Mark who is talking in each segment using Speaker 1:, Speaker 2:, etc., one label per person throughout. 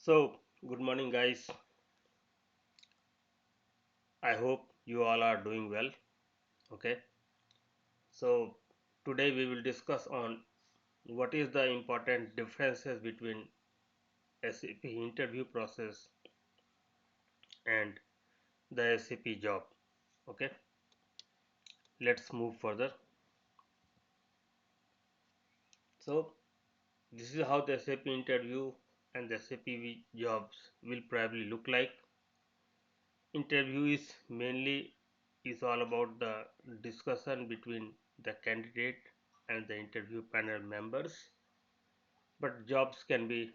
Speaker 1: Good morning, guys. I hope you all are doing well. Okay. So, today we will discuss on what is the important differences between SAP interview process and the SAP job. Okay. Let's move further. So, this is how the SAP interview and the SAP jobs will probably look like. Interview is all about the discussion between the candidate and the interview panel members, but jobs can be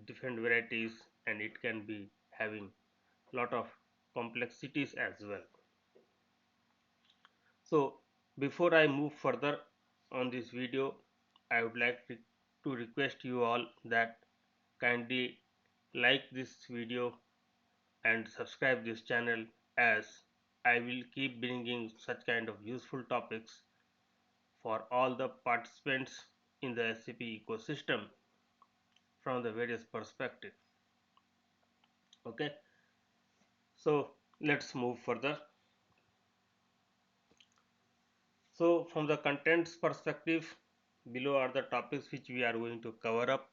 Speaker 1: different varieties and it can be having lot of complexities as well. So before I move further on this video, I would like to request you all that kindly like this video and subscribe this channel, as I will keep bringing such kind of useful topics for all the participants in the SCP ecosystem from the various perspectives. Okay, so let's move further. So from the contents perspective, below are the topics which we are going to cover up: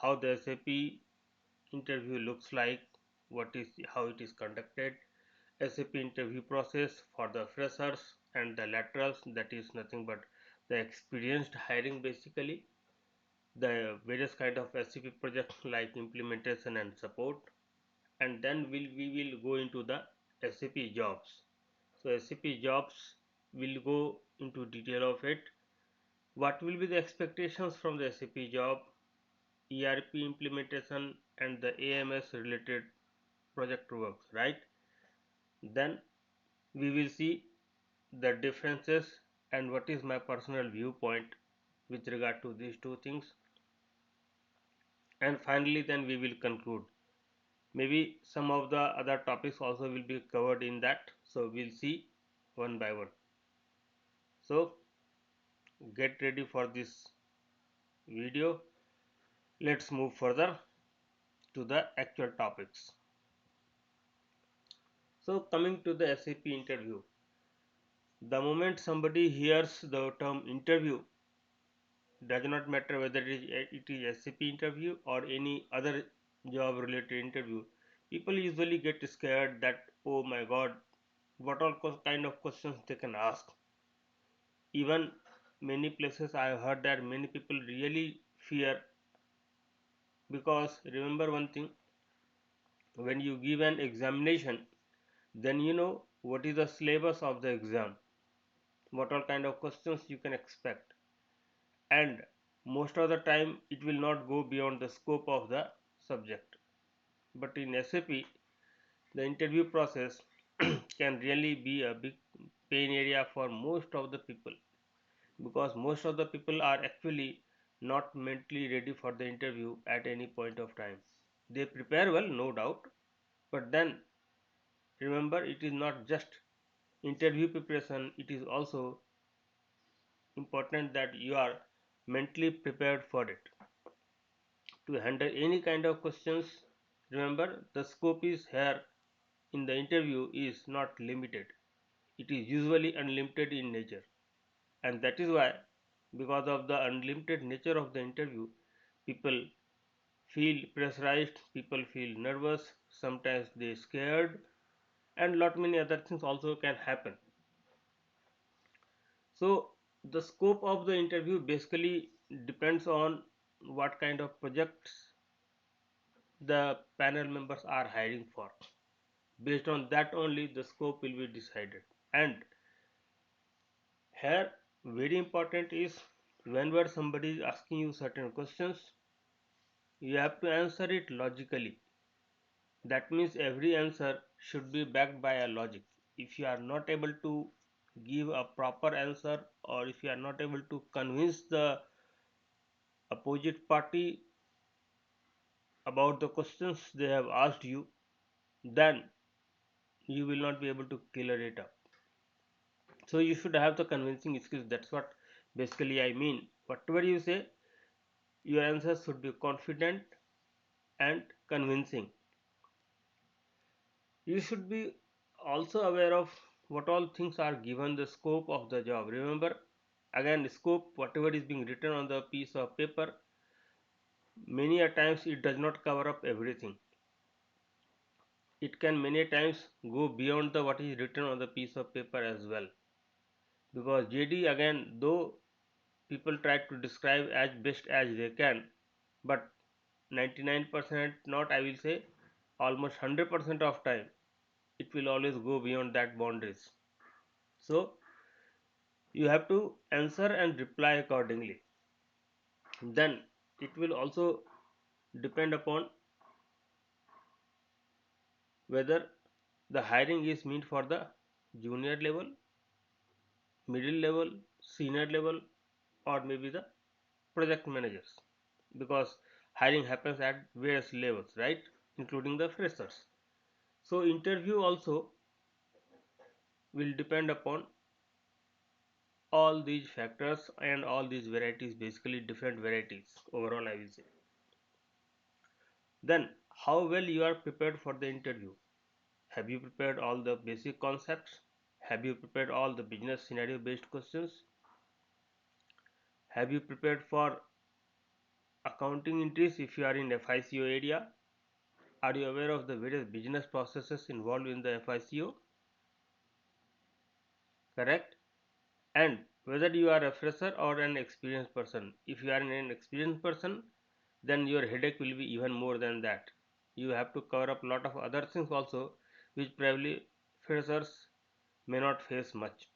Speaker 1: how the SAP interview looks like, how it is conducted, SAP interview process for the freshers and the laterals, that is nothing but the experienced hiring basically, the various kind of SAP projects like implementation and support, and then we will go into the SAP jobs. So SAP jobs will go into detail of it. What will be the expectations from the SAP job, ERP implementation and the AMS related project works, right? Then we will see the differences and what is my personal viewpoint with regard to these two things, and finally then we will conclude. Maybe some of the other topics also will be covered in that, so we'll see one by one. So get ready for this video. Let's move further to the actual topics. So coming to the SAP interview, the moment somebody hears the term interview, does not matter whether it is SAP interview or any other job related interview, people usually get scared that, oh my god, what all kind of questions they can ask. Even many places I have heard that many people really fear, because remember one thing, when you give an examination, then you know what is the syllabus of the exam, what all kind of questions you can expect, and most of the time it will not go beyond the scope of the subject. But in SAP, the interview process can really be a big pain area for most of the people, because most of the people are actually not mentally ready for the interview at any point of time. They prepare well, no doubt, but then remember, it is not just interview preparation, it is also important that you are mentally prepared for it to handle any kind of questions. Remember, the scope is here in the interview is not limited, it is usually unlimited in nature, and that is why, because of the unlimited nature of the interview, people feel pressurized, people feel nervous, sometimes they scared, and lot many other things also can happen. So the scope of the interview basically depends on what kind of projects the panel members are hiring for. Based on that only the scope will be decided. And here very important is, whenever somebody is asking you certain questions, you have to answer it logically. That means every answer should be backed by a logic. If you are not able to give a proper answer, or if you are not able to convince the opposite party about the questions they have asked you, then you will not be able to clear it up. So you should have the convincing skills. That's what basically I mean. Whatever you say, your answers should be confident, and convincing. You should be also aware of what all things are given the scope of the job. Remember, again, scope, whatever is being written on the piece of paper, many a times it does not cover up everything. It can many times go beyond the what is written on the piece of paper as well. Because JD, again, though people try to describe as best as they can, but 99%, not I will say, almost 100% of time, it will always go beyond that boundaries. So you have to answer and reply accordingly. Then it will also depend upon whether the hiring is meant for the junior level, middle level, senior level, or maybe the project managers, because hiring happens at various levels, right, including the freshers. So interview also will depend upon all these factors and all these varieties, basically different varieties overall I will say. Then how well you are prepared for the interview. Have you prepared all the basic concepts? Have you prepared all the business scenario based questions? Have you prepared for accounting entries if you are in FICO area? Are you aware of the various business processes involved in the FICO? Correct? And whether you are a fresher or an experienced person. If you are an experienced person, then your headache will be even more than that. You have to cover up a lot of other things also, which probably freshers may not face much.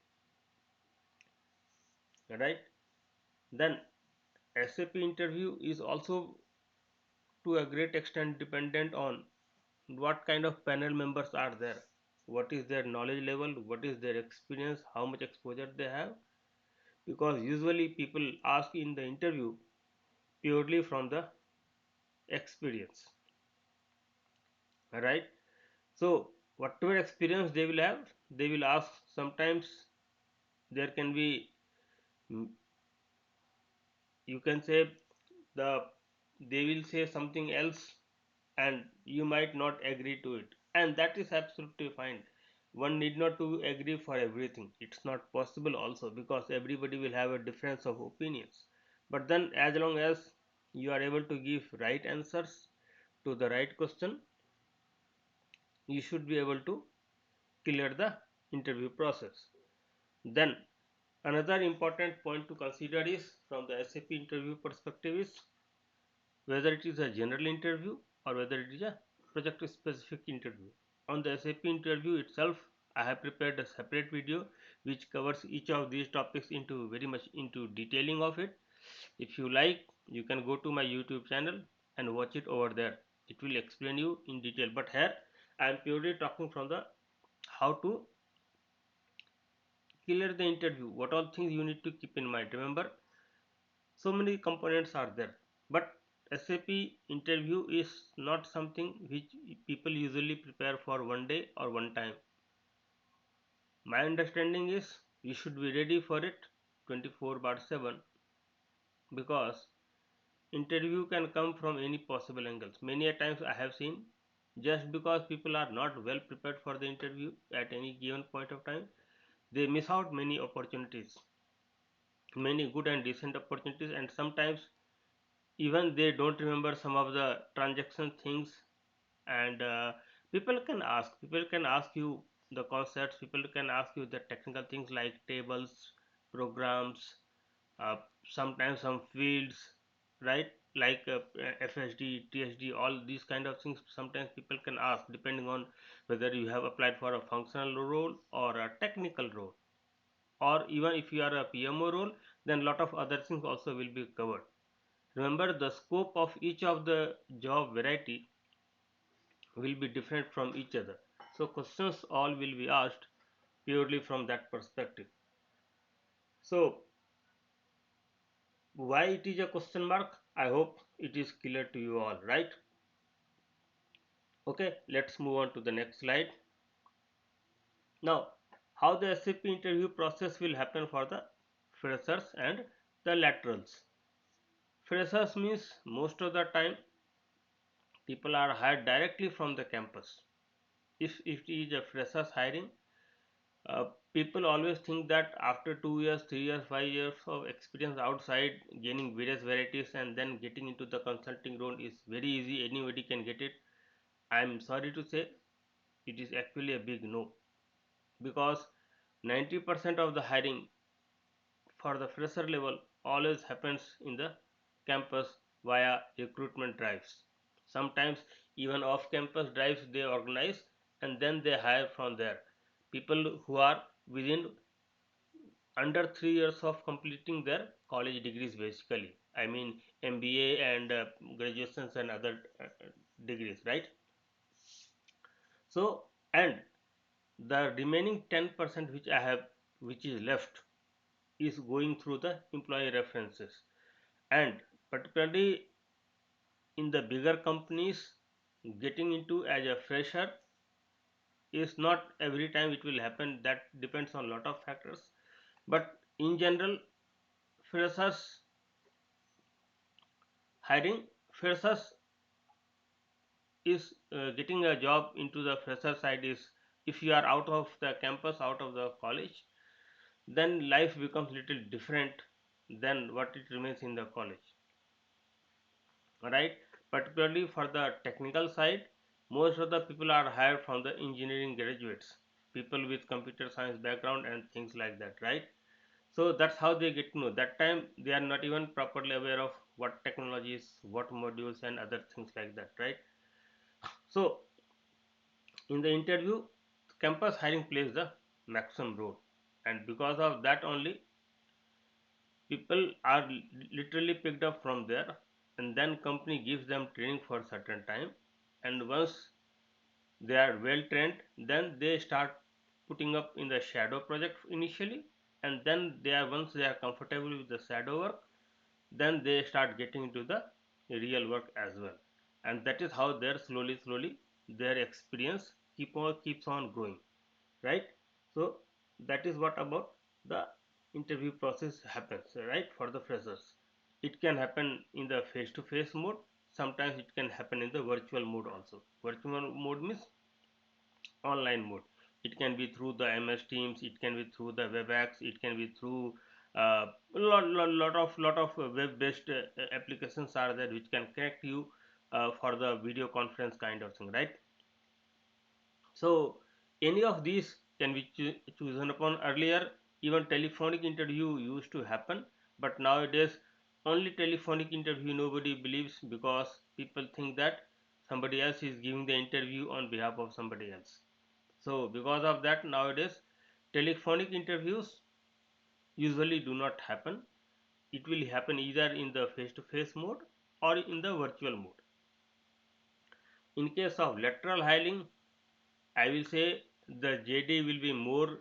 Speaker 1: Right? Then SAP interview is also to a great extent dependent on what kind of panel members are there, what is their knowledge level, what is their experience, how much exposure they have, because usually people ask in the interview purely from the experience, right? So whatever experience they will have, they will ask. Sometimes there can be, mm, you can say, the they will say something else and you might not agree to it, and that is absolutely fine. One need not to agree for everything, it's not possible also, because everybody will have a difference of opinions. But then as long as you are able to give right answers to the right question, you should be able to clear the interview process. Then another important point to consider is, from the SAP interview perspective, is whether it is a general interview or whether it is a project specific interview. On the SAP interview itself, I have prepared a separate video which covers each of these topics into very much into detailing of it. If you like, you can go to my YouTube channel and watch it over there. It will explain you in detail. But here I am purely talking from the how to clear the interview. What all things you need to keep in mind. Remember, so many components are there, but SAP interview is not something which people usually prepare for one day or one time. My understanding is you should be ready for it 24 bar 7, because interview can come from any possible angles. Many a times I have seen, just because people are not well prepared for the interview at any given point of time, they miss out many opportunities, many good and decent opportunities, and sometimes even they don't remember some of the transaction things. And people can ask you the concepts, people can ask you the technical things like tables, programs, uh, sometimes some fields, right, like FSD, TSD, all these kind of things. Sometimes people can ask depending on whether you have applied for a functional role or a technical role, or even if you are a PMO role, then lot of other things also will be covered. Remember, the scope of each of the job variety will be different from each other. So questions all will be asked purely from that perspective. So why it is a question mark? I hope it is clear to you all, right? Okay, let's move on to the next slide. Now, how the SAP interview process will happen for the freshers and the laterals. Freshers means most of the time people are hired directly from the campus. If it is a freshers hiring, uh, people always think that after 2 years, 3 years, 5 years of experience outside, gaining various varieties and then getting into the consulting role is very easy. Anybody can get it. I'm sorry to say, it is actually a big no, because 90% of the hiring for the fresher level always happens in the campus via recruitment drives. Sometimes even off campus drives they organize, and then they hire from there people who are within under 3 years of completing their college degrees, basically. I mean MBA and graduations and other degrees, right? So, and the remaining 10% which I have, which is left, is going through the employee references. And particularly in the bigger companies, getting into as a fresher is not every time it will happen. That depends on a lot of factors, but in general, freshers hiring, freshers is getting a job into the fresher side is, if you are out of the campus, out of the college, then life becomes little different than what it remains in the college, right? Particularly for the technical side, most of the people are hired from the engineering graduates, people with computer science background and things like that, right? So that's how they get to know. That time they are not even properly aware of what technologies, what modules and other things like that, right? So in the interview, campus hiring plays the maximum role, and because of that only, people are literally picked up from there, and then company gives them training for certain time, and once they are well trained, then they start putting up in the shadow project initially, and then they are, once they are comfortable with the shadow work, then they start getting into the real work as well, and that is how their slowly their experience keeps on growing, right? So that is what about the interview process happens, right? For the freshers, it can happen in the face to face mode. Sometimes it can happen in the virtual mode also. Virtual mode means online mode. It can be through the MS Teams, it can be through the WebEx, it can be through lot of web based applications are there which can connect you for the video conference kind of thing, right? So any of these can be chosen upon. Earlier, even telephonic interview used to happen, but nowadays only telephonic interview nobody believes, because people think that somebody else is giving the interview on behalf of somebody else. So because of that, nowadays telephonic interviews usually do not happen. It will happen either in the face to face mode or in the virtual mode. In case of lateral hiring, I will say the JD will be more,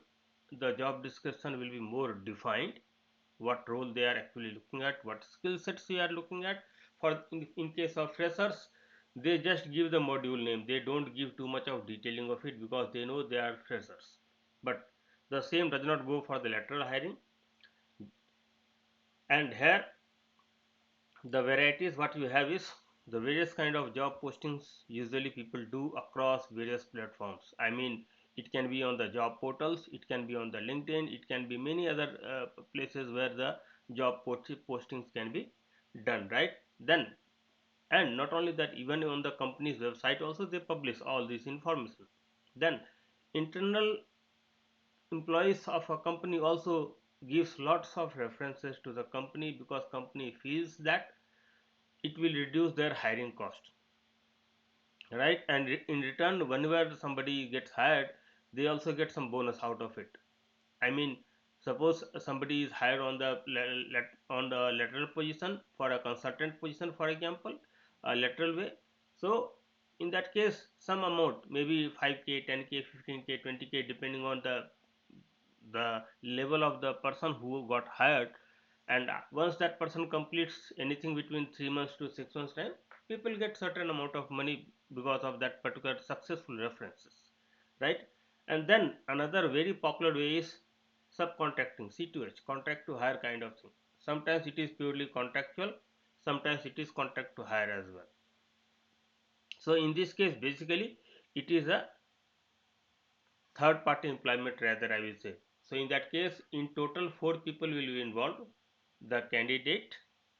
Speaker 1: the job description will be more defined, what role they are actually looking at, what skill sets they are looking at. For in case of freshers, they just give the module name, they don't give too much of detailing of it because they know they are freshers. But the same does not go for the lateral hiring. And here the varieties what you have is the various kind of job postings usually people do across various platforms. I mean, it can be on the job portals, it can be on the LinkedIn, it can be many other places where the postings can be done, right? Then, and not only that, even on the company's website also they publish all this information. Then internal employees of a company also gives lots of references to the company, because company feels that it will reduce their hiring cost, right? And in return, whenever somebody gets hired, they also get some bonus out of it. I mean, suppose somebody is hired on the on the lateral position for a consultant position, for example, a lateral way. So in that case, some amount, maybe 5k, 10k, 15k, 20k, depending on the level of the person who got hired. And once that person completes anything between 3 months to 6 months time, people get certain amount of money because of that particular successful references, right? And then another very popular way is subcontracting, C2H, contract to hire kind of thing. Sometimes it is purely contractual, sometimes it is contract to hire as well. So in this case, basically, it is a third party employment, rather I will say. So in that case, in total 4 people will be involved: the candidate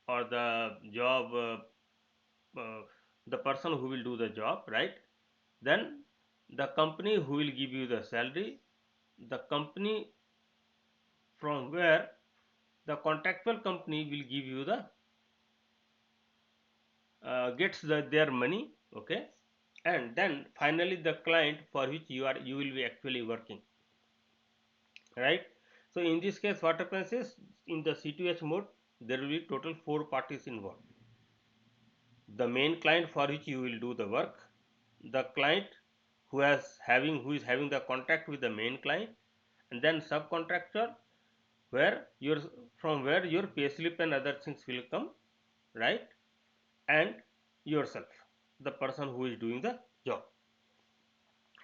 Speaker 1: or the job, uh, the person who will do the job, right? Then the company who will give you the salary, the company from where the contractual company will give you the gets their money, okay? And then finally the client for which you will be actually working, right? So in this case, what happens is, in the C2H mode, there will be total 4 parties involved: the main client for which you will do the work, the client who is having the contact with the main client, and then subcontractor, where your from where your payslip and other things will come, right? And yourself, the person who is doing the job.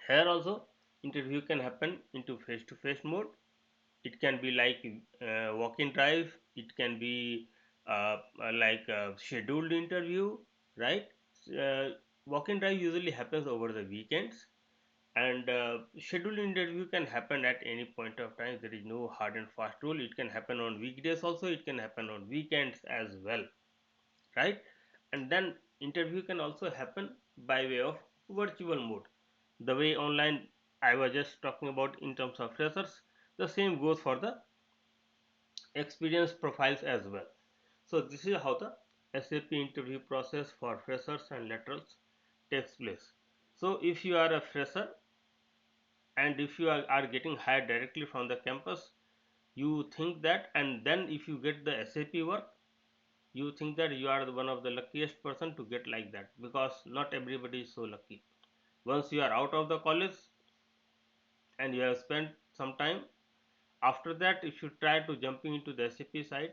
Speaker 1: Here also, interview can happen into face to face mode. It can be like walk-in drive, it can be like a scheduled interview, right? uh, Walk-in drive usually happens over the weekends, and scheduled interview can happen at any point of time. There is no hard and fast rule. It can happen on weekdays also, it can happen on weekends as well, right? And then interview can also happen by way of virtual mode, the way online I was just talking about in terms of freshers. The same goes for the experience profiles as well. So this is how the SAP interview process for freshers and laterals takes place. So if you are a fresher, and if you are getting hired directly from the campus, you think that, and then if you get the SAP work, you think that you are one of the luckiest person to get like that, because not everybody is so lucky. Once you are out of the college and you have spent some time, after that if you try to jumping into the SAP side,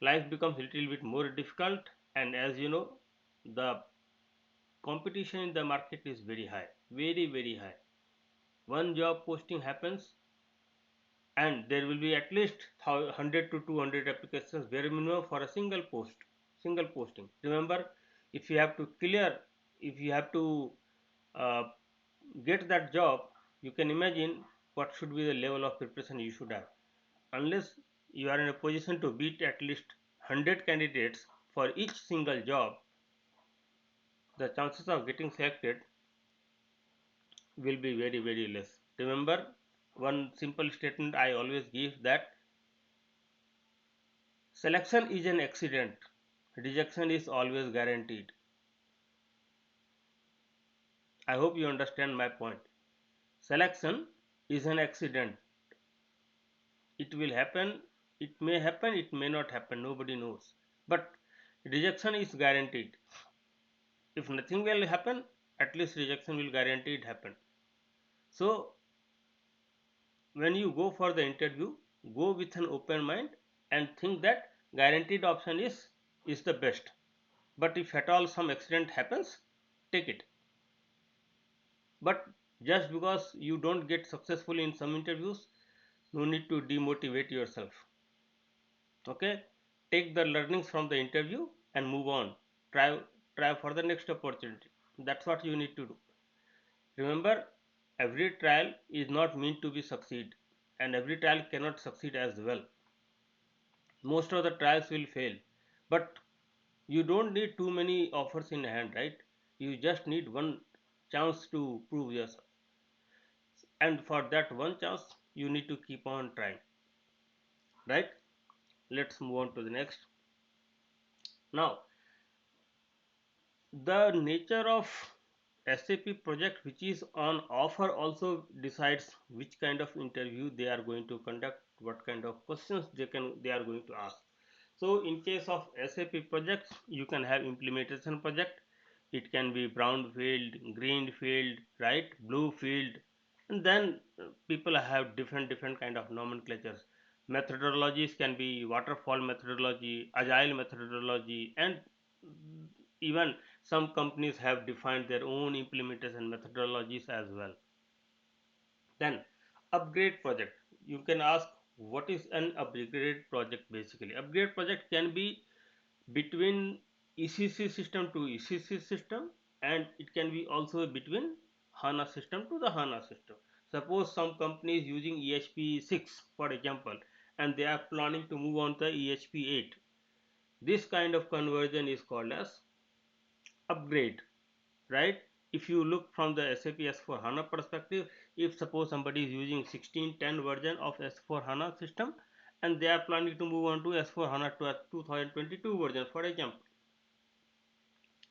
Speaker 1: life becomes a little bit more difficult. And as you know, the competition in the market is very high, very very high. One job posting happens, and there will be at least 100 to 200 applications bare minimum for a single posting. Remember, if you have to clear, if you have to uh, get that job, you can imagine what should be the level of preparation you should have. Unless you are in a position to beat at least 100 candidates for each single job, the chances of getting selected will be very very less. Remember, one simple statement I always give, that selection is an accident, rejection is always guaranteed. I hope you understand my point. Selection is an accident. It will happen, it may happen, it may not happen, nobody knows. But rejection is guaranteed. If nothing will happen, at least rejection will guaranteed happen. So when you go for the interview, go with an open mind and think that guaranteed option is the best. But if at all some accident happens, take it. But just because you don't get successful in some interviews, no need to demotivate yourself. Okay, take the learnings from the interview and move on. Try for the next opportunity. That's what you need to do. Remember, every trial is not meant to be succeed, and every trial cannot succeed as well. Most of the trials will fail, but you don't need too many offers in hand, right? You just need one chance to prove yourself, and for that one chance you need to keep on trying, right? Let's move on to the next. Now, the nature of SAP project which is on offer also decides which kind of interview they are going to conduct, what kind of questions they are going to ask. So in case of SAP projects, you can have implementation project. It can be brown field, green field, right, blue field, and then people have different kind of nomenclatures. Methodologies can be waterfall methodology, agile methodology, and even some companies have defined their own implementation methodologies as well. Then upgrade project. You can ask, what is an upgrade project? Basically, upgrade project can be between ECC system to ECC system, and it can be also between HANA system to the HANA system. Suppose some company is using EHP 6 for example, and they are planning to move on to EHP 8. This kind of conversion is called as upgrade, right? If you look from the SAP S4 HANA perspective, if suppose somebody is using 1610 version of S4 HANA system and they are planning to move on to S4 HANA 2022 version for example,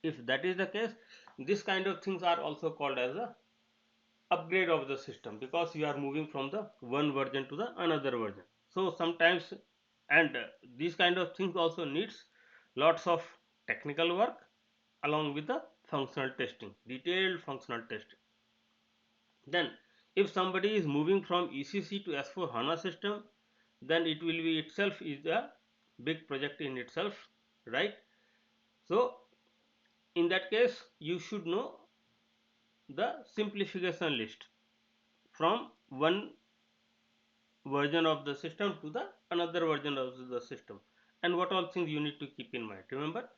Speaker 1: if that is the case, this kind of things are also called as a upgrade of the system, because you are moving from the one version to the another version. So sometimes, and these kind of things also needs lots of technical work along with the functional testing, detailed functional testing. Then if somebody is moving from ECC to S4 HANA system, then it will be itself is a big project in itself, right? So in that case you should know the simplification list from one version of the system to the another version of the system, and what all things you need to keep in mind. Remember,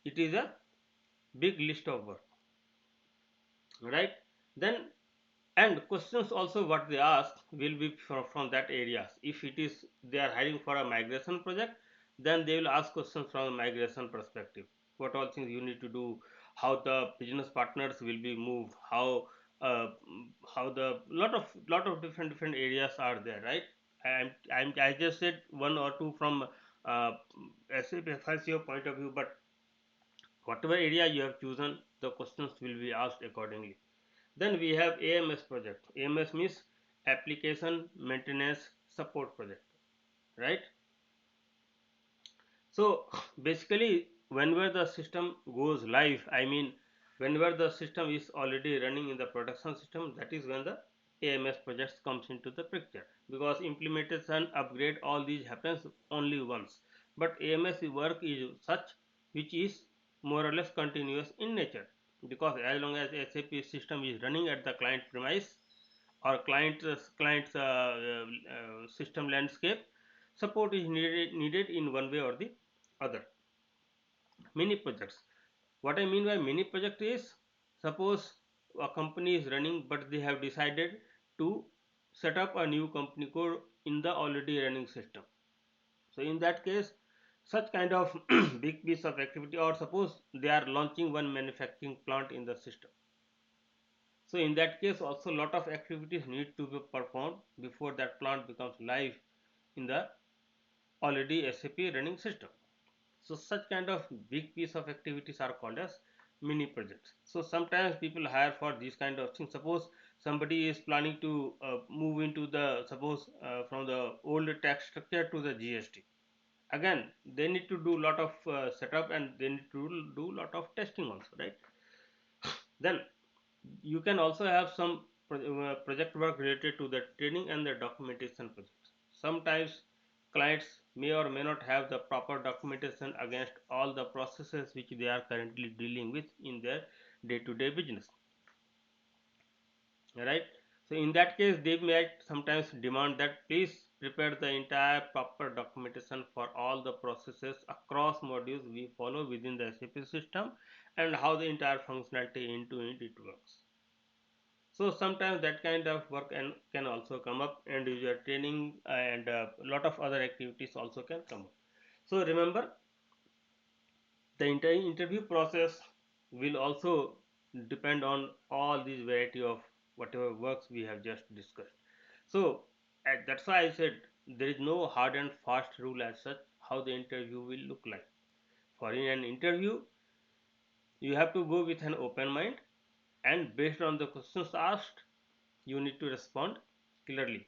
Speaker 1: it is a big list of work, right? Then, and questions also what they ask will be from that areas. If it is they are hiring for a migration project, then they will ask questions from a migration perspective. What all things you need to do, how the business partners will be moved, uh, how the lot of different areas are there, right? I just said one or two from SAP FICO point of view, but whatever area you have chosen, the questions will be asked accordingly. Then we have AMS project. AMS means application maintenance support project, right? So basically, whenever the system goes live, I mean, whenever the system is already running in the production system, that is when the AMS projects comes into the picture, because implementation, upgrade, all these happens only once. But AMS work is such which is more or less continuous in nature, because as long as SAP system is running at the client premise or client's system landscape, support is needed in one way or the other. Mini projects, what I mean by mini project is, suppose a company is running but they have decided to set up a new company code in the already running system. So in that case, such kind of big piece of activity, or suppose they are launching one manufacturing plant in the system, so in that case also lot of activities need to be performed before that plant becomes live in the already SAP running system. So such kind of big piece of activities are called as mini projects. So sometimes people hire for these kind of things. Suppose somebody is planning to move into the, suppose from the old tax structure to the GST. Again, they need to do lot of setup, and they need to do lot of testing also, right? Then you can also have some project work related to the training and the documentation projects. Sometimes clients may or may not have the proper documentation against all the processes which they are currently dealing with in their day-to-day business, right? So in that case they might sometimes demand that please prepare the entire proper documentation for all the processes across modules we follow within the SAP system, and how the entire functionality end to end it works. So sometimes that kind of work can also come up, and user training and a lot of other activities also can come up. So remember, the entire interview process will also depend on all these variety of whatever works we have just discussed. So that's why I said there is no hard and fast rule as such how the interview will look like. For in an interview, you have to go with an open mind, and based on the questions asked, you need to respond clearly.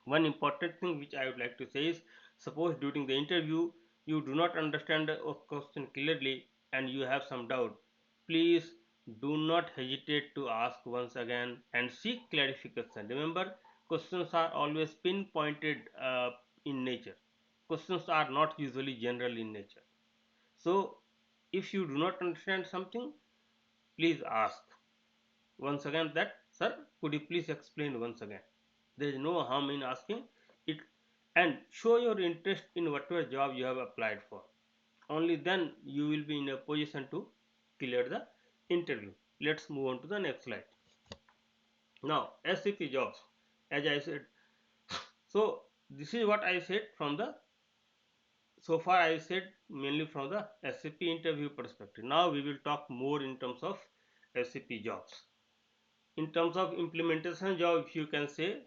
Speaker 1: One important thing which I would like to say is, suppose during the interview you do not understand a question clearly and you have some doubt, please do not hesitate to ask once again and seek clarification. Remember, questions are always pinpointed in nature. Questions are not usually general in nature. So if you do not understand something, please ask once again that, sir, could you please explain once again. There is no harm in asking it, and show your interest in whatever job you have applied for. Only then you will be in a position to clear the interview. Let's move on to the next slide. Now SAP jobs, as I said, so this is what I said from the, so far I said mainly from the SAP interview perspective. Now we will talk more in terms of SAP jobs. In terms of implementation job, if you can say,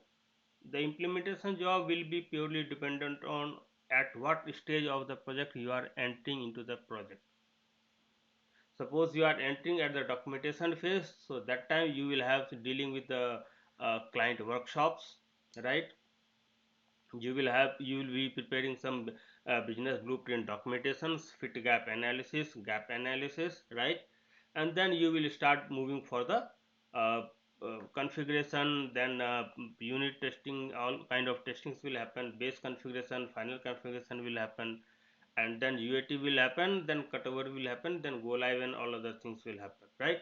Speaker 1: the implementation job will be purely dependent on at what stage of the project you are entering into the project. Suppose you are entering at the documentation phase, so that time you will have dealing with the client workshops, right? You will be preparing some business blueprint documentations, fit gap analysis, right? And then you will start moving for the uh, configuration, then unit testing, all kind of testings will happen, base configuration, final configuration will happen, and then UAT will happen, then cutover will happen, then go live, and all other things will happen, right?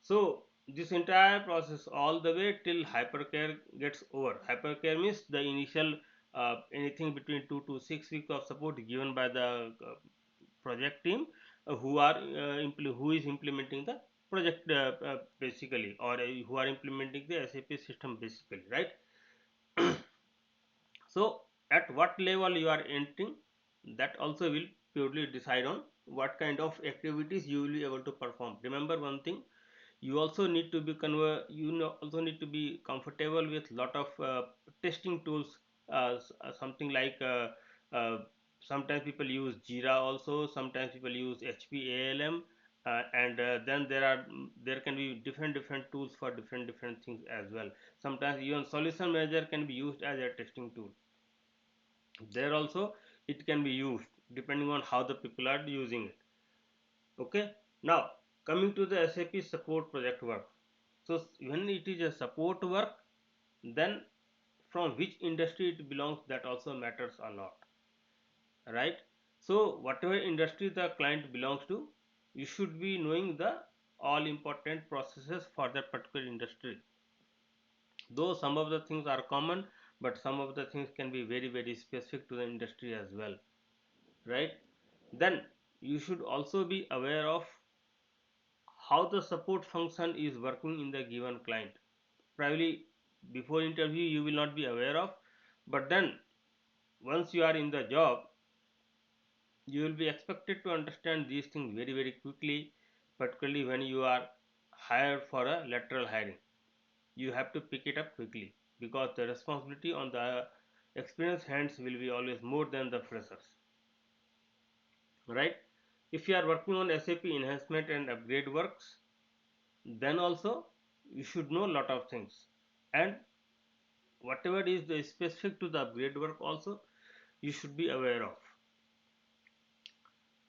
Speaker 1: So this entire process all the way till hypercare gets over. Hypercare means the initial anything between 2 to 6 weeks of support given by the project team who is implementing the project basically, or who are implementing the SAP system basically, right? So at what level you are entering, that also will purely decide on what kind of activities you will be able to perform. Remember one thing, you also need to be also need to be comfortable with lot of testing tools, something like sometimes people use Jira, also sometimes people use HPALM, and then there can be different tools for different things as well. Sometimes even solution manager can be used as a testing tool. There also it can be used depending on how the people are using it. Okay, now coming to the SAP support project work. So when it is a support work, then from which industry it belongs, that also matters a lot, right? So whatever industry the client belongs to, you should be knowing the all important processes for that particular industry. Though some of the things are common, but some of the things can be very specific to the industry as well, right? Then you should also be aware of how the support function is working in the given client. Probably before interview you will not be aware of, but then once you are in the job, you will be expected to understand these things very quickly, particularly when you are hired for a lateral hiring. You have to pick it up quickly, because the responsibility on the experienced hands will be always more than the freshers, right? If you are working on SAP enhancement and upgrade works, then also you should know a lot of things, and whatever is the specific to the upgrade work also you should be aware of.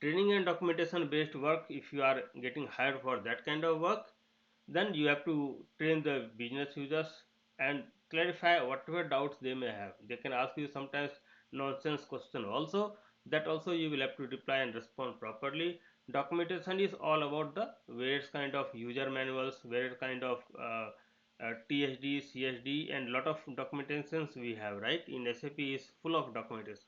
Speaker 1: Training and documentation based work, if you are getting hired for that kind of work, then you have to train the business users and clarify whatever doubts they may have. They can ask you sometimes nonsense question also, that also you will have to reply and respond properly. Documentation is all about the various kind of user manuals, various kind of TSD, CSD, and lot of documentations we have, right? In SAP is full of documentation.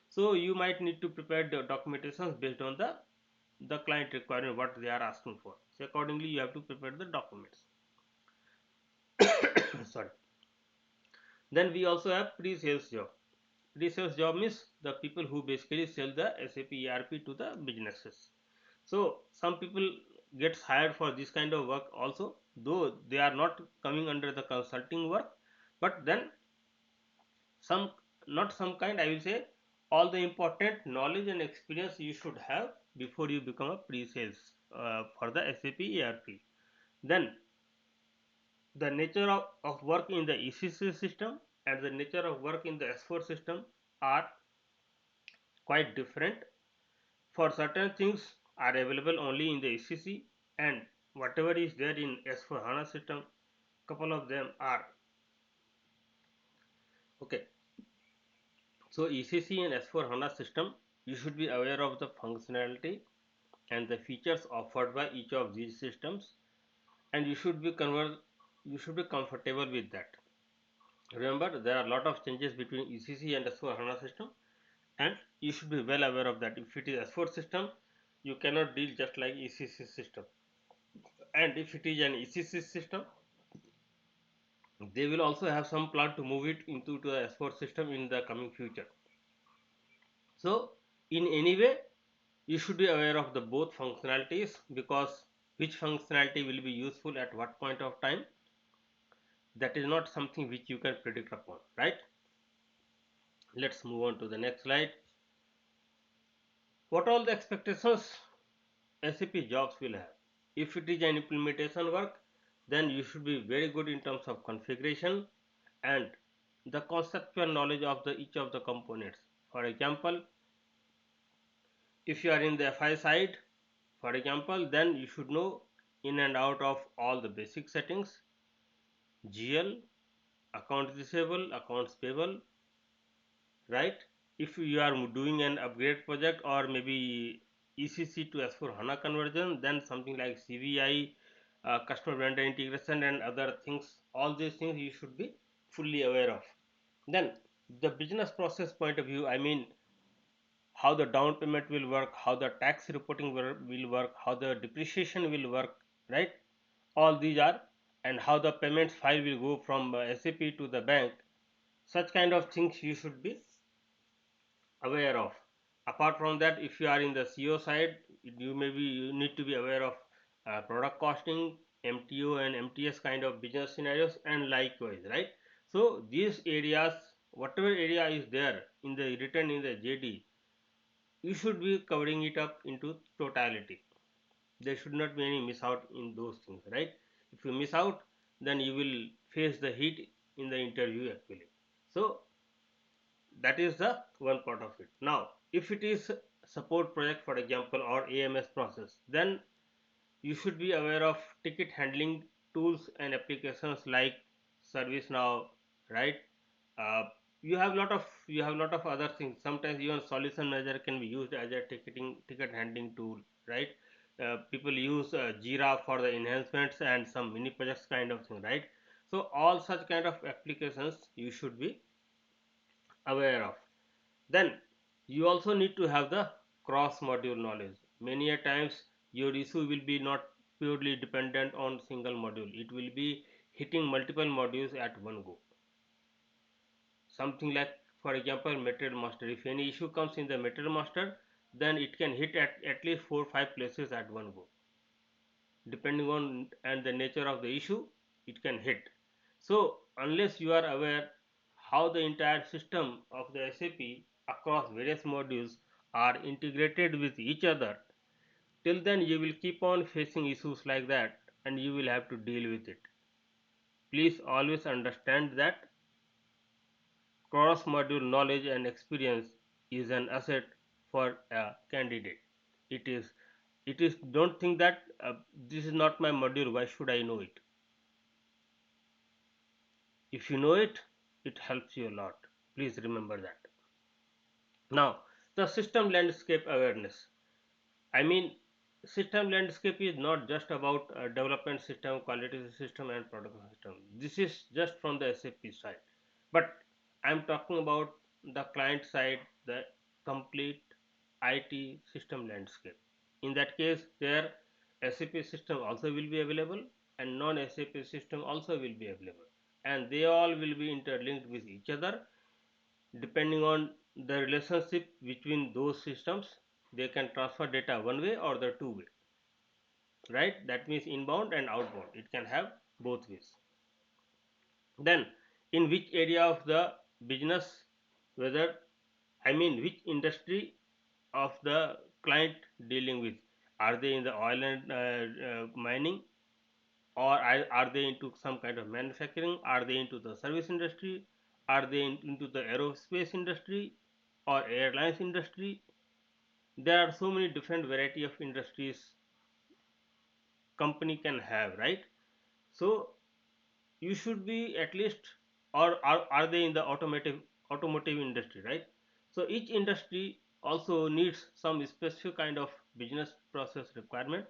Speaker 1: So you might need to prepare the documentations based on the client requirement, what they are asking for. So accordingly you have to prepare the documents. Sorry. Then we also have pre-sales job. Pre-sales job means the people who basically sell the SAP ERP to the businesses. So some people gets hired for this kind of work also, though they are not coming under the consulting work, but then some, not some kind, I will say all the important knowledge and experience you should have before you become a pre-sales for the SAP ERP. Then the nature of work in the ECC system and the nature of work in the S4 system are quite different. For certain things are available only in the ECC, and whatever is there in S4 HANA system, couple of them are okay. So ECC and S4 HANA system, you should be aware of the functionality and the features offered by each of these systems, and you should be comfortable with that. Remember, there are a lot of changes between ECC and S4 HANA system, and you should be well aware of that. If it is S4 system, you cannot deal just like ECC system. And if it is an ECC system, they will also have some plan to move it into the S4 system in the coming future. So in any way, you should be aware of the both functionalities, because which functionality will be useful at what point of time, that is not something which you can predict upon, right? Let's move on to the next slide. What all the expectations SAP jobs will have? If it is an implementation work, then you should be very good in terms of configuration and the conceptual knowledge of the each of the components. For example, if you are in the FI side, for example, then you should know in and out of all the basic settings, GL, accounts receivable, accounts payable, right? If you are doing an upgrade project or maybe ECC to S4 HANA conversion, then something like CVI, customer vendor integration and other things, all these things you should be fully aware of. Then the business process point of view, I mean how the down payment will work, how the tax reporting will work, how the depreciation will work, right? All these are, and how the payments file will go from SAP to the bank. Such kind of things you should be aware of. Apart from that, if you are in the CO side, you need to be aware of product costing, MTO and MTS kind of business scenarios, and likewise, right? So these areas, whatever area is there in the written in the JD, you should be covering it up into totality. There should not be any miss out in those things, right? If you miss out, then you will face the heat in the interview actually. So that is the one part of it. Now if it is support project, for example, or AMS process, then you should be aware of ticket handling tools and applications like ServiceNow, right? uh, you have lot of other things. Sometimes even solution manager can be used as a ticket handling tool, right? People use Jira for the enhancements and some mini projects kind of thing, right? So all such kind of applications you should be aware of. Then you also need to have the cross module knowledge. Many a times your issue will be not purely dependent on single module, it will be hitting multiple modules at one go. Something like, for example, material master, if any issue comes in the material master, then it can hit at least 4 or 5 places at one go, depending on and the nature of the issue it can hit. So unless you are aware how the entire system of the SAP across various modules are integrated with each other, till then you will keep on facing issues like that and you will have to deal with it. Please always understand that cross module knowledge and experience is an asset for a candidate. It is it is don't think that this is not my module, why should I know it? If you know it, it helps you a lot. Please remember that. Now the system landscape awareness, I mean, system landscape is not just about development system, quality system, and production system. This is just from the SAP side. But I'm talking about the client side, the complete IT system landscape. In that case, their SAP system also will be available and non-SAP system also will be available. And they all will be interlinked with each other. Depending on the relationship between those systems, they can transfer data one way or the two way, right? That means inbound and outbound, it can have both ways. Then in which area of the business, whether, I mean, which industry of the client dealing with, are they in the oil and mining, or are they into some kind of manufacturing, are they into the service industry, are they into the aerospace industry or airlines industry? There are so many different variety of industries company can have, right? So you should be at least, or are they in the automotive industry, right? So each industry also needs some specific kind of business process requirement.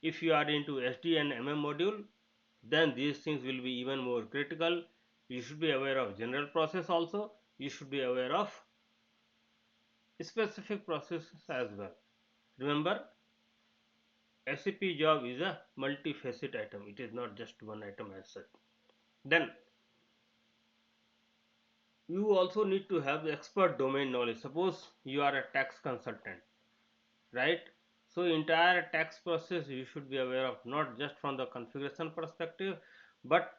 Speaker 1: If you are into SD and MM module, then these things will be even more critical. You should be aware of general process also, you should be aware of specific processes as well. Remember, SAP job is a multifaceted item. It is not just one item as such. Then you also need to have expert domain knowledge. Suppose you are a tax consultant, right? So entire tax process you should be aware of, not just from the configuration perspective, but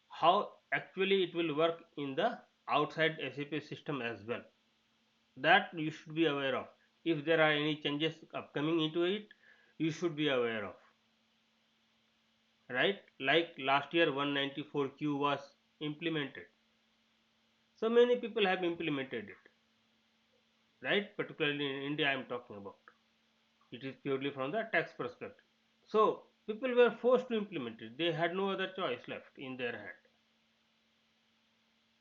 Speaker 1: how actually it will work in the outside SAP system as well. That you should be aware of. If there are any changes upcoming into it, you should be aware of, right? Like last year 194Q was implemented. So many people have implemented it, right? Particularly in India I am talking about. It is purely from the tax perspective. So people were forced to implement it. They had no other choice left in their hand,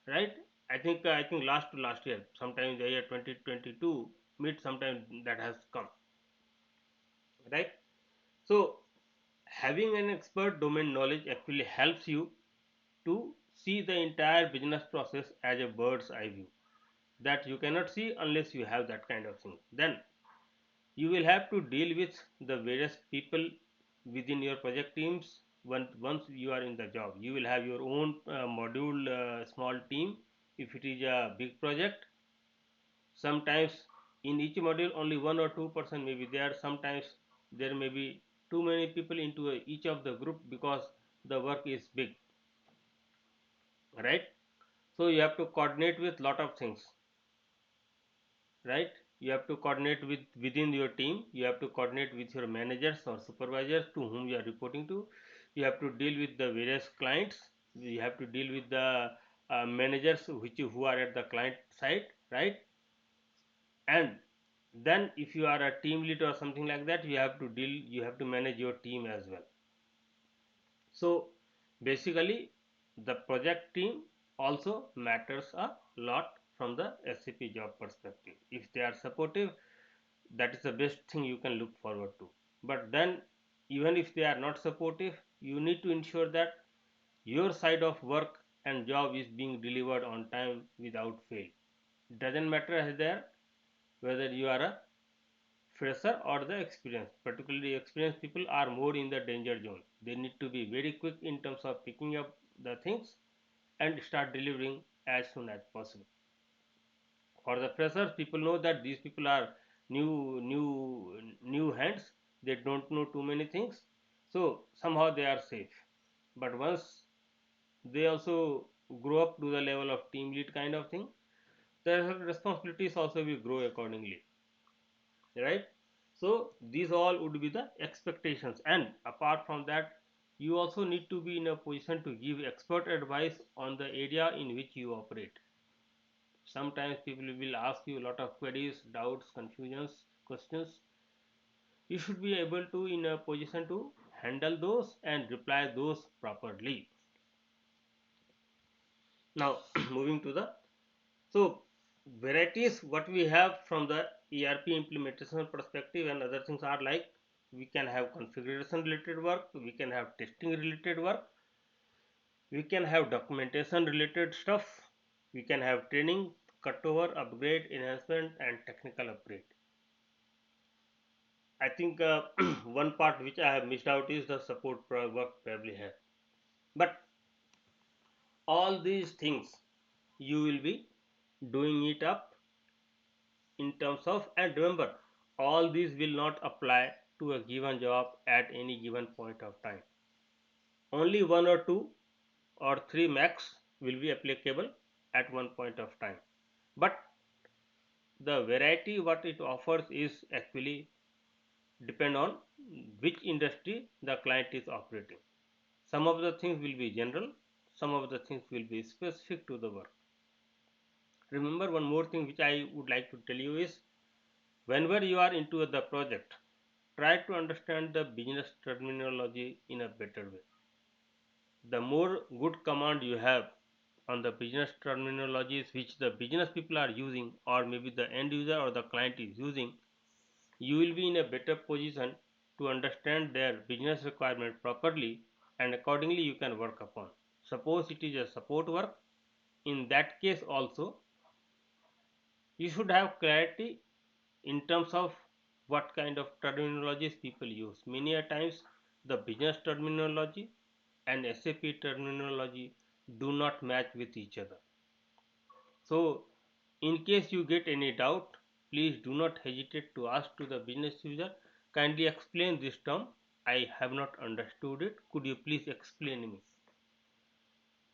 Speaker 1: right? I think last year, sometime the year 2022 mid, sometime that has come, right? So having an expert domain knowledge actually helps you to see the entire business process as a bird's eye view that you cannot see unless you have that kind of thing. Then you will have to deal with the various people within your project teams. Once you are in the job, you will have your own module small team if it is a big project. Sometimes in each module only one or two person may be there. Sometimes there may be too many people into each of the group because the work is big, right? So you have to coordinate with lot of things, right? You have to coordinate with within your team. You have to coordinate with your managers or supervisors to whom you are reporting to. You have to deal with the various clients. You have to deal with the managers who are at the client side, right? And then if you are a team lead or something like that, you have to manage your team as well. So basically the project team also matters a lot from the SCP job perspective. If they are supportive, that is the best thing you can look forward to. But then even if they are not supportive, you need to ensure that your side of work and job is being delivered on time without fail. It doesn't matter there whether you are a fresher or the experienced. Particularly experienced people are more in the danger zone. They need to be very quick in terms of picking up the things and start delivering as soon as possible. For the freshers, people know that these people are new hands. They don't know too many things, so somehow they are safe. But once they also grow up to the level of team lead kind of thing, their responsibilities also will grow accordingly, right? So these all would be the expectations, and apart from that, you also need to be in a position to give expert advice on the area in which you operate. Sometimes people will ask you a lot of queries, doubts, confusions, questions. You should be able to in a position to handle those and reply those properly. Now moving to the, so varieties what we have from the ERP implementation perspective and other things are like, we can have configuration related work, we can have testing related work, we can have documentation related stuff, we can have training, cutover, upgrade, enhancement and technical upgrade. I think one part which I have missed out is the support work probably here. But all these things you will be doing it up in terms of, and remember, all these will not apply to a given job at any given point of time. Only one or two or three max will be applicable at one point of time. But the variety what it offers is actually depend on which industry the client is operating. Some of the things will be general, some of the things will be specific to the work. Remember one more thing which I would like to tell you is, whenever you are into the project, try to understand the business terminology in a better way. The more good command you have on the business terminologies which the business people are using, or maybe the end user or the client is using, you will be in a better position to understand their business requirement properly, and accordingly you can work upon. Suppose it is a support work, in that case also you should have clarity in terms of what kind of terminologies people use. Many a times the business terminology and SAP terminology do not match with each other. So in case you get any doubt, please do not hesitate to ask to the business user, kindly explain this term. I have not understood it. Could you please explain me?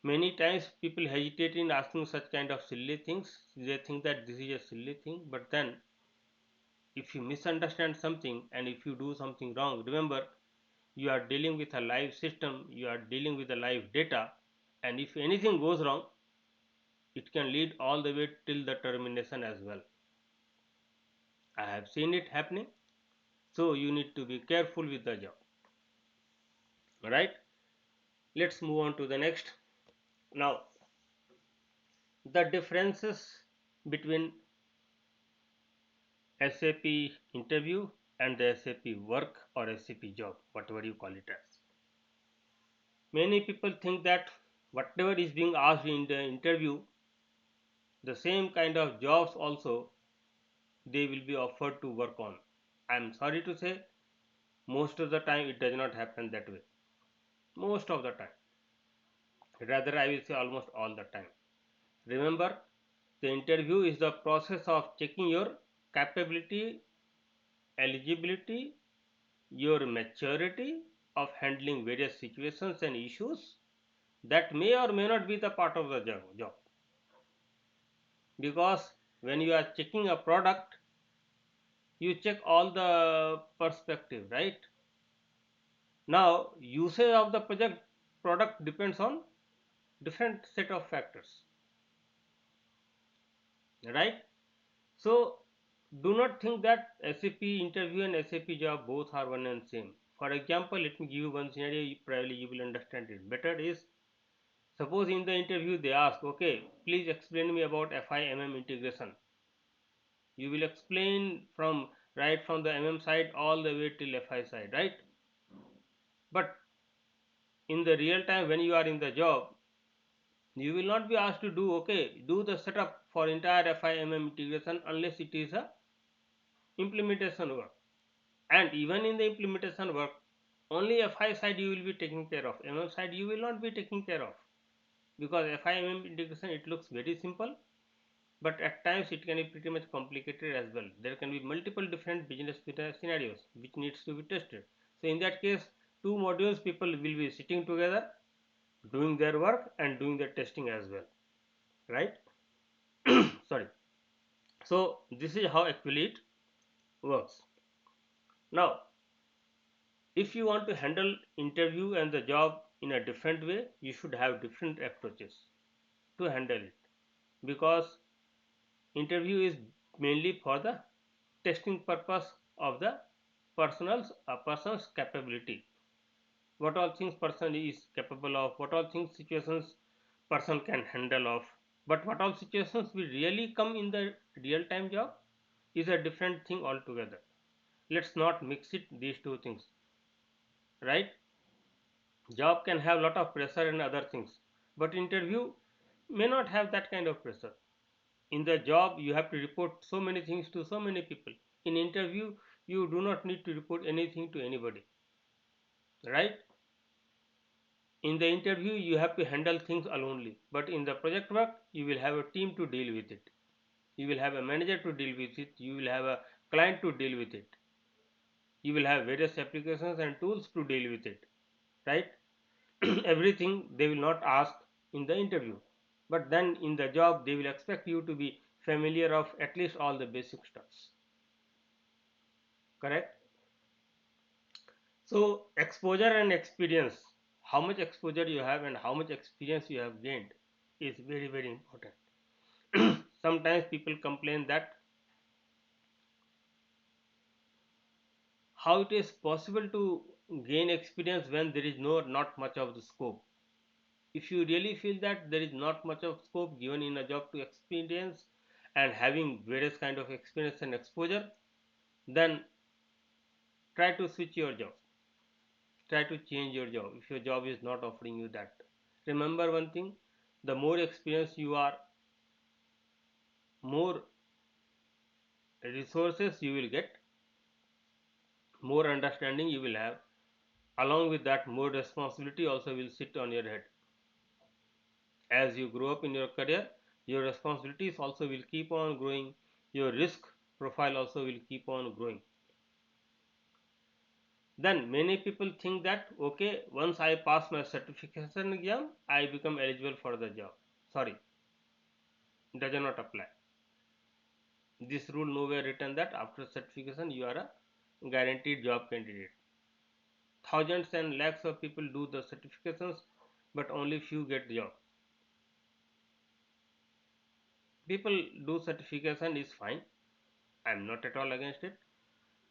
Speaker 1: Many times people hesitate in asking such kind of silly things. They think that this is a silly thing, but then if you misunderstand something and if you do something wrong, remember you are dealing with a live system, you are dealing with a live data, and if anything goes wrong, it can lead all the way till the termination as well. I have seen it happening. So you need to be careful with the job. Alright, let's move on to the next. Now, the differences between SAP interview and the SAP work or SAP job, whatever you call it as. Many people think that whatever is being asked in the interview, the same kind of jobs also they will be offered to work on. I am sorry to say, most of the time it does not happen that way. Most of the time. Rather, I will say almost all the time. Remember, the interview is the process of checking your capability, eligibility, your maturity of handling various situations and issues that may or may not be the part of the job. Because when you are checking a product, you check all the perspective, right? Now, usage of the product depends on different set of factors, right? So do not think that SAP interview and SAP job both are one and same. For example, let me give you one scenario, probably you will understand it better. Is suppose in the interview they ask, okay, please explain me about FIMM integration. You will explain from right from the MM side all the way till FI side, right? But in the real time when you are in the job, you will not be asked to do, okay, do the setup for entire FIMM integration unless it is a implementation work. And even in the implementation work, only FI side you will be taking care of, MM side you will not be taking care of, because FIMM integration it looks very simple, but at times it can be pretty much complicated as well. There can be multiple different business scenarios which needs to be tested. So in that case, two modules people will be sitting together doing their work and doing the testing as well, right? Sorry. So this is how actually it works. Now if you want to handle interview and the job in a different way, you should have different approaches to handle it, because interview is mainly for the testing purpose of the person's capability, what all things person is capable of, what all things situations person can handle of. But what all situations will really come in the real time job is a different thing altogether. Let's not mix it these two things, right? Job can have lot of pressure and other things, but interview may not have that kind of pressure. In the job you have to report so many things to so many people. In interview you do not need to report anything to anybody, right? In the interview you have to handle things alone, but in the project work you will have a team to deal with it, you will have a manager to deal with it, you will have a client to deal with it, you will have various applications and tools to deal with it, right? Everything they will not ask in the interview, but then in the job they will expect you to be familiar of at least all the basic stuffs, correct? So exposure and experience, how much exposure you have and how much experience you have gained is very very important. Sometimes people complain that how it is possible to gain experience when there is not much of the scope. If you really feel that there is not much of scope given in a job to experience and having various kind of experience and exposure, then try to switch your job, try to change your job if your job is not offering you that. Remember one thing, the more experience you are, more resources you will get, more understanding you will have. Along with that, more responsibility also will sit on your head. As you grow up in your career, your responsibilities also will keep on growing, your risk profile also will keep on growing. Then many people think that okay, once I pass my certification exam, I become eligible for the job. Sorry, does not apply. This rule nowhere written that after certification you are a guaranteed job candidate. Thousands and lakhs of people do the certifications, but only few get the job. People do certification is fine. I am not at all against it,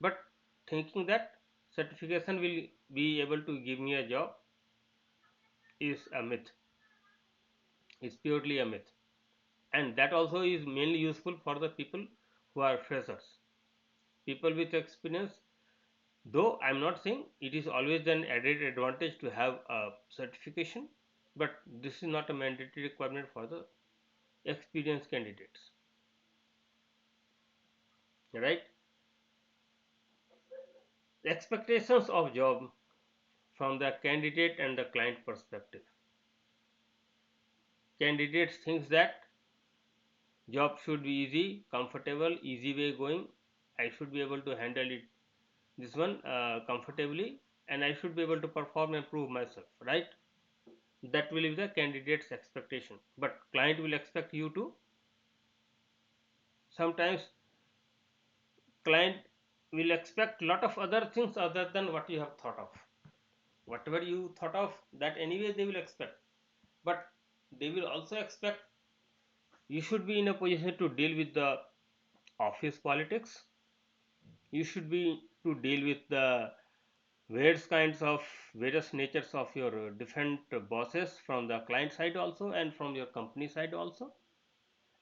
Speaker 1: but thinking that certification will be able to give me a job is a myth. It's purely a myth, and that also is mainly useful for the people who are freshers. People with experience, though I'm not saying it is always an added advantage to have a certification, but this is not a mandatory requirement for the experienced candidates, right? The expectations of job from the candidate and the client perspective. Candidates thinks that job should be easy, comfortable, easy way going. I should be able to handle it this one comfortably, and I should be able to perform and prove myself, right? That will be the candidate's expectation, but client will expect you to. Sometimes client will expect lot of other things other than what you have thought of. Whatever you thought of, that anyway they will expect, but they will also expect you should be in a position to deal with the office politics. You should be to deal with the various natures of your different bosses from the client side also and from your company side also.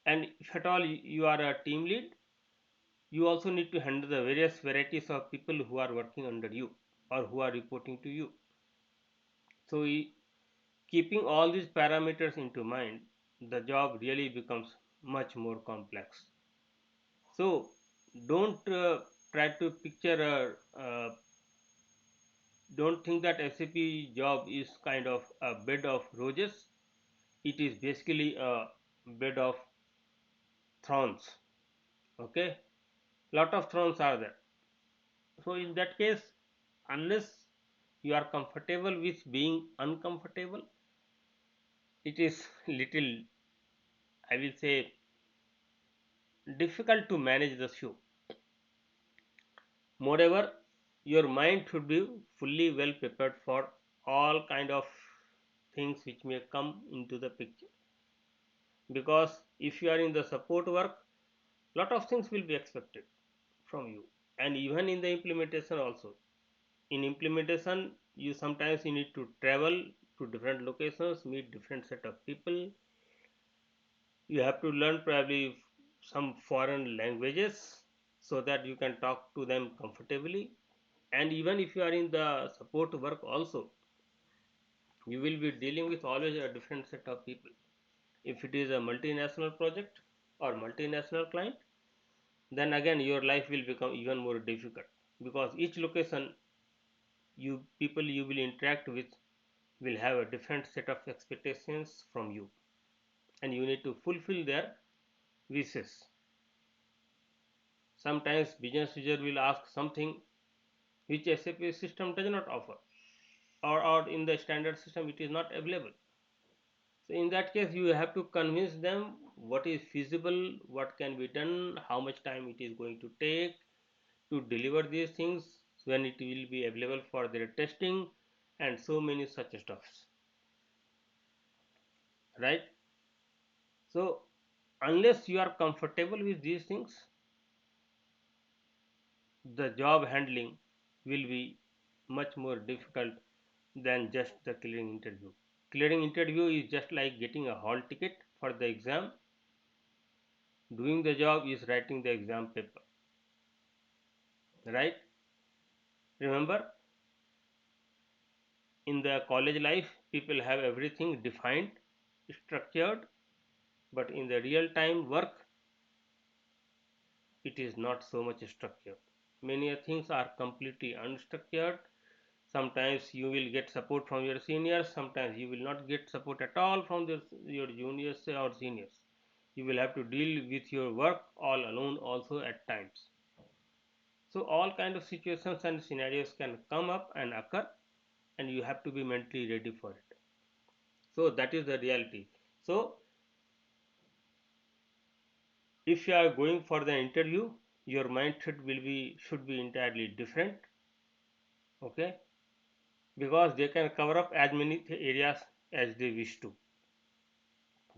Speaker 1: And if at all you are a team lead, you also need to handle the various varieties of people who are working under you or who are reporting to you. So keeping all these parameters into mind, the job really becomes much more complex. So don't try to picture don't think that SAP job is kind of a bed of roses. It is basically a bed of thorns. Okay, lot of thorns are there. So in that case, unless you are comfortable with being uncomfortable, it is little, I will say, difficult to manage the show. Moreover, your mind should be fully well prepared for all kind of things which may come into the picture, because if you are in the support work, lot of things will be expected from you, and even in the implementation also. In implementation, you sometimes you need to travel to different locations, meet different set of people. You have to learn probably some foreign languages so that you can talk to them comfortably. And even if you are in the support work also, you will be dealing with always a different set of people. If it is a multinational project or multinational client, then again your life will become even more difficult, because each location you people you will interact with will have a different set of expectations from you, and you need to fulfill their wishes. Sometimes business user will ask something which SAP system does not offer, or in the standard system it is not available. So in that case you have to convince them what is feasible, what can be done, how much time it is going to take to deliver these things, when it will be available for their testing, and so many such stuffs, right? So unless you are comfortable with these things, the job handling will be much more difficult than just the clearing interview. Clearing interview is just like getting a hall ticket for the exam. Doing the job is writing the exam paper, right? Remember, in the college life, people have everything defined, structured, but in the real time work, it is not so much structured. Many things are completely unstructured. Sometimes you will get support from your seniors, sometimes you will not get support at all from your juniors or seniors. You will have to deal with your work all alone also at times. So all kind of situations and scenarios can come up and occur, and you have to be mentally ready for it. So that is the reality. So if you are going for the interview, your mindset should be entirely different. Okay, because they can cover up as many areas as they wish to.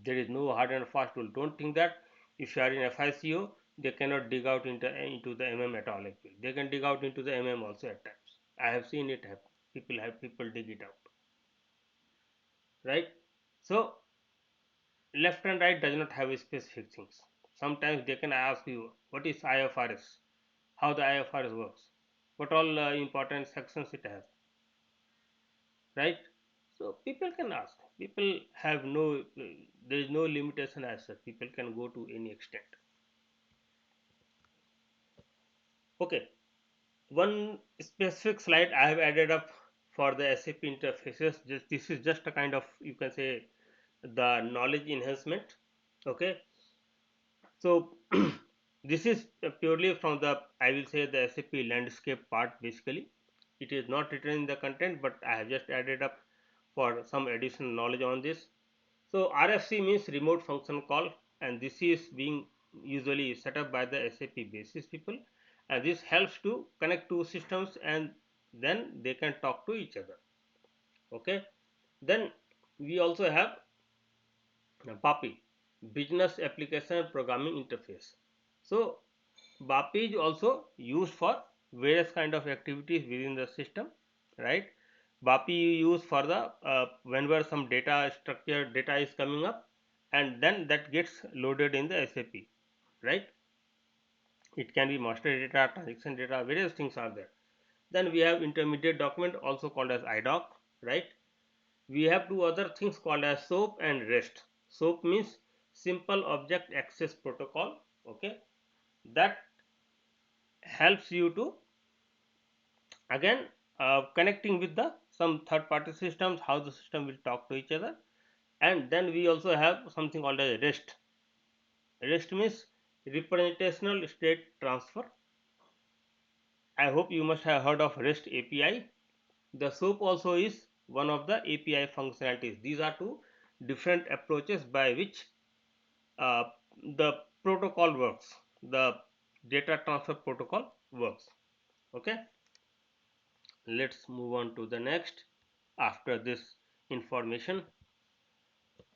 Speaker 1: There is no hard and fast rule. Don't think that if you are in FICO, they cannot dig out into the at all. Actually, they can dig out into the also at times. I have seen it happen. People dig it out, right? So left and right does not have specific things. Sometimes they can ask you what is IFRS, how the IFRS works, what all important sections it has, right? So people can ask. People have there is no limitation as such. People can go to any extent. Okay, one specific slide I have added up for the SAP interfaces. This is just a kind of, you can say, the knowledge enhancement. Okay, so this is purely from the, I will say, the SAP landscape part. Basically, it is not written in the content, but I have just added up for some additional knowledge on this. So RFC means remote function call, and this is being usually set up by the SAP basis people, and this helps to connect two systems and then they can talk to each other. Okay, then we also have BAPI, Business Application Programming Interface. So BAPI is also used for various kind of activities within the system, right? BAPI you use for the whenever some data structured data is coming up, and then that gets loaded in the SAP, right? It can be master data, transaction data, various things are there. Then we have intermediate document, also called as IDOC, right? We have two other things called as SOAP and REST. SOAP means Simple Object Access Protocol. Okay, that helps you to again connecting with the some third party systems, how the system will talk to each other. And then we also have something called as REST means representational state transfer. I hope you must have heard of REST API. The SOAP also is one of the API functionalities. These are two different approaches by which uh, the protocol works, the data transfer protocol works. Okay, let's move on to the next after this information.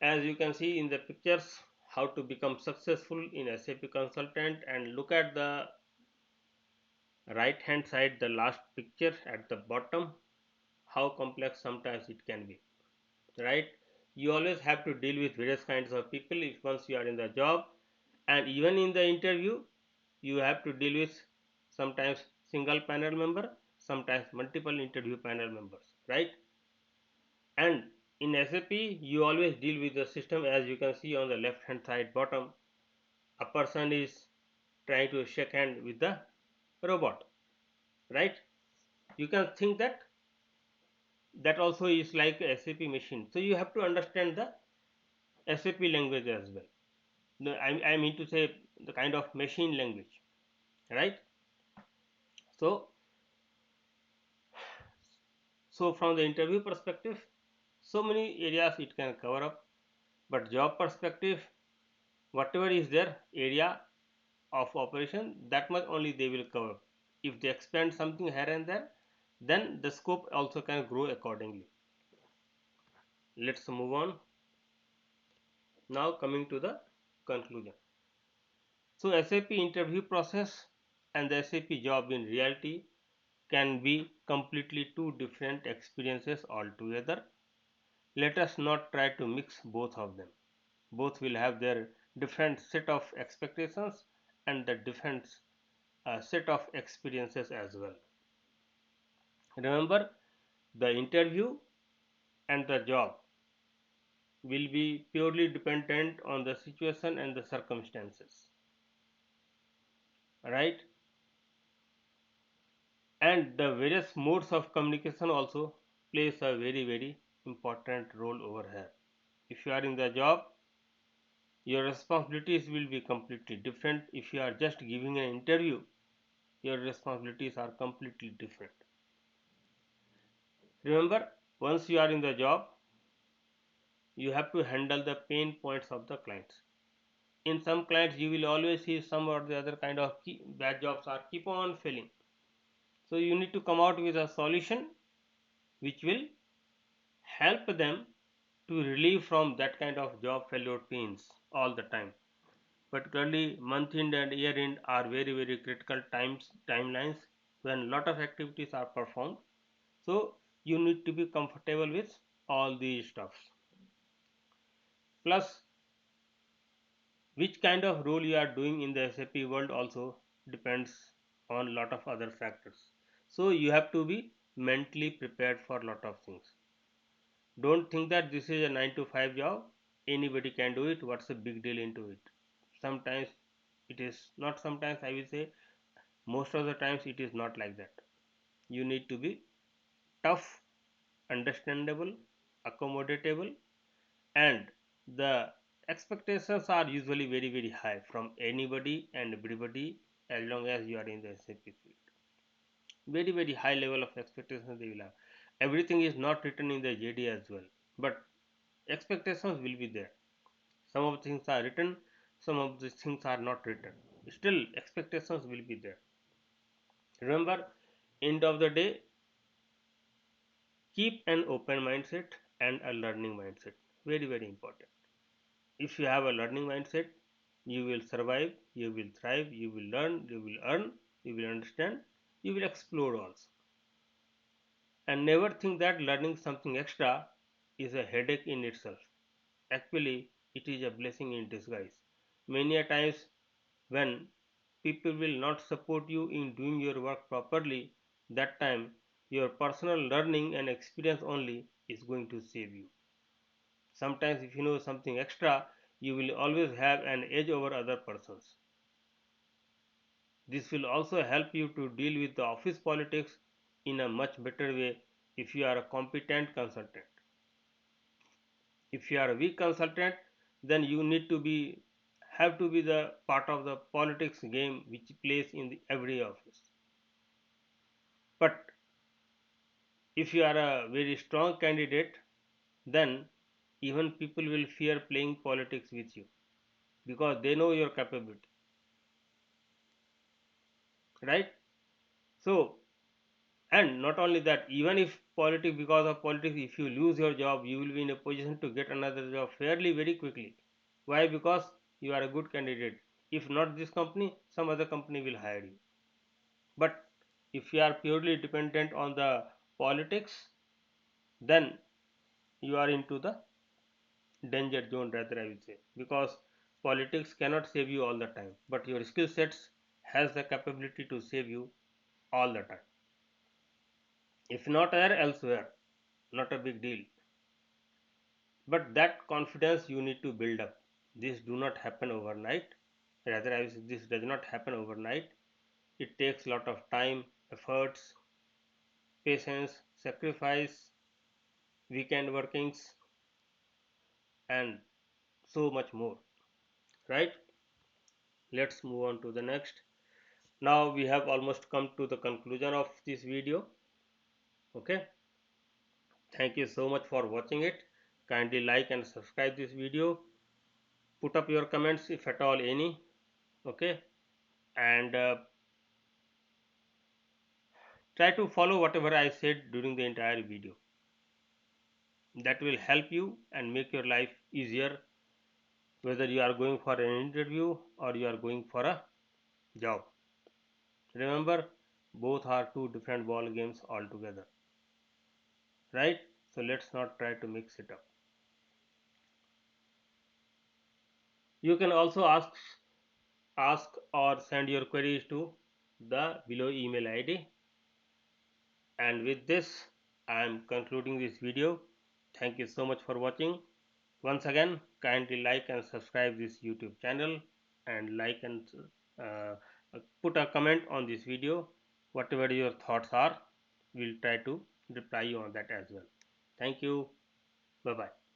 Speaker 1: As you can see in the pictures, how to become successful in SAP consultant, and look at the right hand side, the last picture at the bottom, how complex sometimes it can be, right? You always have to deal with various kinds of people if once you are in the job, and even in the interview you have to deal with sometimes single panel member, sometimes multiple interview panel members, right? And in SAP you always deal with the system. As you can see on the left hand side bottom, a person is trying to shake hand with the robot, right? You can think that that also is like a SAP machine. So you have to understand the SAP language as well. I mean to say the kind of machine language, right? So from the interview perspective, so many areas it can cover up, but job perspective, whatever is their area of operation, that much only they will cover. If they expand something here and there, then the scope also can grow accordingly. Let's move on. Now coming to the conclusion. So SAP interview process and the SAP job in reality can be completely two different experiences altogether. Let us not try to mix both of them. Both will have their different set of expectations and the different set of experiences as well. Remember, the interview and the job will be purely dependent on the situation and the circumstances, right? And the various modes of communication also plays a very important role over here. If you are in the job, your responsibilities will be completely different. If you are just giving an interview, your responsibilities are completely different. Remember, once you are in the job, you have to handle the pain points of the clients. In some clients, you will always see some or the other kind of bad jobs are keep on failing. So you need to come out with a solution which will help them to relieve from that kind of job failure pains all the time. Particularly month end and year end are very critical timelines when lot of activities are performed. So you need to be comfortable with all these stuffs. Plus, which kind of role you are doing in the SAP world also depends on lot of other factors. So you have to be mentally prepared for lot of things. Don't think that this is a 9 to 5 job, anybody can do it, what's the big deal into it. Sometimes it is not, sometimes I will say most of the times it is not like that. You need to be tough, understandable, accommodatable, and the expectations are usually very high from anybody and everybody as long as you are in the SAP field. Very high level of expectations they will have. Everything is not written in the JD as well, but expectations will be there. Some of the things are written, some of the things are not written, still expectations will be there. Remember, end of the day, keep an open mindset and a learning mindset. Very important. If you have a learning mindset, you will survive, you will thrive, you will learn, you will earn, you will understand, you will explore also. And never think that learning something extra is a headache in itself. Actually, it is a blessing in disguise. Many a times when people will not support you in doing your work properly, that time your personal learning and experience only is going to save you. Sometimes if you know something extra, you will always have an edge over other persons. This will also help you to deal with the office politics in a much better way if you are a competent consultant. If you are a weak consultant, then you need to be have to be the part of the politics game which plays in the every office. But if you are a very strong candidate, then even people will fear playing politics with you because they know your capability, right? So, and not only that, even if politics, because of politics, if you lose your job, you will be in a position to get another job fairly very quickly. Why? Because you are a good candidate. If not this company, some other company will hire you. But if you are purely dependent on the politics, then you are into the danger zone, rather I will say, because politics cannot save you all the time, but your skill sets has the capability to save you all the time. If not there, elsewhere, not a big deal. But that confidence you need to build up. This do not happen overnight. Rather, I will say this does not happen overnight. It takes a lot of time, efforts, patience, sacrifice, weekend workings, and so much more. Right? Let's move on to the next. Now we have almost come to the conclusion of this video. Okay, thank you so much for watching it. Kindly like and subscribe this video. Put up your comments if at all any. Okay, and try to follow whatever I said during the entire video. That will help you and make your life easier, whether you are going for an interview or you are going for a job. Remember, both are two different ball games altogether, right? So let's not try to mix it up. You can also ask or send your queries to the below email ID. And with this, I am concluding this video. Thank you so much for watching. Once again, kindly like and subscribe this YouTube channel and like and put a comment on this video. whatever your thoughts are, we'll try to reply you on that as well. Thank you. Bye bye.